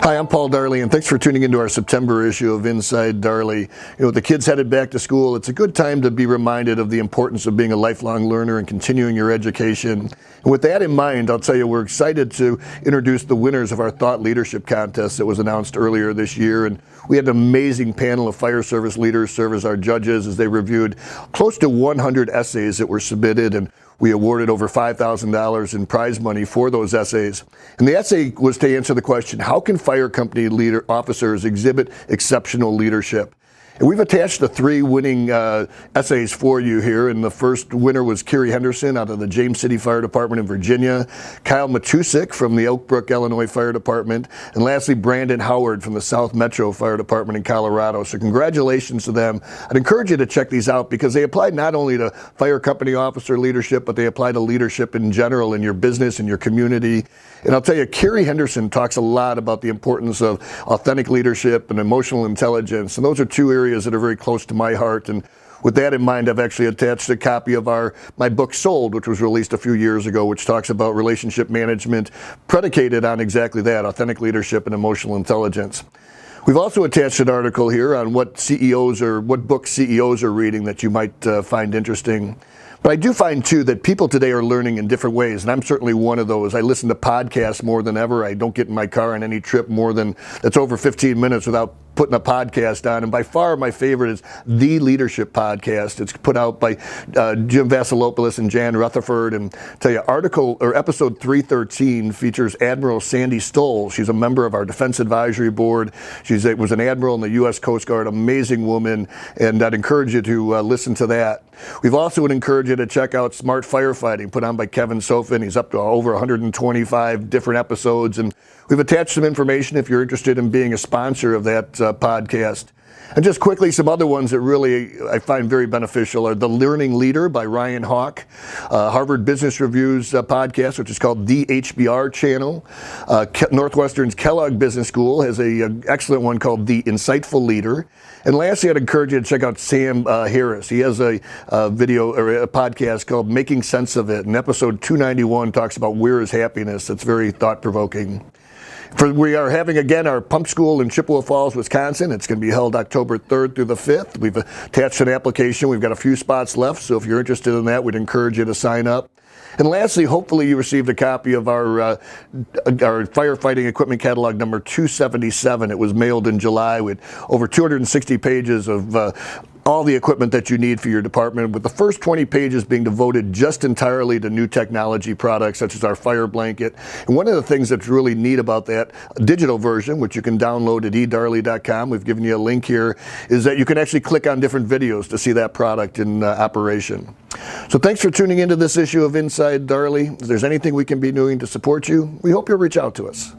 Hi, I'm Paul Darley, and thanks for tuning into our September issue of Inside Darley. With the kids headed back to school, it's a good time to be reminded of the importance of being a lifelong learner and continuing your education. And with that in mind, I'll tell you we're excited to introduce the winners of our Thought Leadership Contest that was announced earlier this year. And we had an amazing panel of fire service leaders serve as our judges as they reviewed close to 100 essays that were submitted, and we awarded over $5,000 in prize money for those essays. And the essay was to answer the question, how can fire company officers exhibit exceptional leadership? And we've attached the three winning essays for you here. And the first winner was Carrie Henderson out of the James City Fire Department in Virginia, Kyle Matusik from the Oak Brook, Illinois Fire Department, and lastly, Brandon Howard from the South Metro Fire Department in Colorado. So congratulations to them. I'd encourage you to check these out because they apply not only to fire company officer leadership, but they apply to leadership in general in your business and your community. And I'll tell you, Carrie Henderson talks a lot about the importance of authentic leadership and emotional intelligence. And those are two areas that are very close to my heart. And with that in mind, I've actually attached a copy of my book Sold, which was released a few years ago, which talks about relationship management predicated on exactly that, authentic leadership and emotional intelligence. We've also attached an article here on what books CEOs are reading that you might find interesting. But I do find, too, that people today are learning in different ways, and I'm certainly one of those. I listen to podcasts more than ever. I don't get in my car on any trip that's over 15 minutes without putting a podcast on, and by far my favorite is The Leadership Podcast. It's put out by Jim Vasilopoulos and Jan Rutherford, and tell you, episode 313 features Admiral Sandy Stoll. She's a member of our Defense Advisory Board. She was an admiral in the U.S. Coast Guard, amazing woman, and I'd encourage you to listen to that. We've also would encourage you to check out Smart Firefighting, put on by Kevin Sofin. He's up to over 125 different episodes, and we've attached some information if you're interested in being a sponsor of that podcast. And just quickly, some other ones that really I find very beneficial are The Learning Leader by Ryan Hawk, Harvard Business Review's podcast, which is called The HBR Channel. Northwestern's Kellogg Business School has an excellent one called The Insightful Leader. And lastly, I'd encourage you to check out Sam Harris. He has a video or a podcast called Making Sense of It. And episode 291 talks about where is happiness. It's very thought-provoking. We are having, again, our Pump School in Chippewa Falls, Wisconsin. It's going to be held October 3rd through the 5th. We've attached an application. We've got a few spots left, so if you're interested in that, we'd encourage you to sign up. And lastly, hopefully you received a copy of our firefighting equipment catalog number 277. It was mailed in July with over 260 pages of all the equipment that you need for your department, with the first 20 pages being devoted just entirely to new technology products such as our fire blanket. And one of the things that's really neat about that digital version, which you can download at edarley.com, we've given you a link here, is that you can actually click on different videos to see that product in operation. So thanks for tuning into this issue of Inside Darley. If there's anything we can be doing to support you, we hope you'll reach out to us.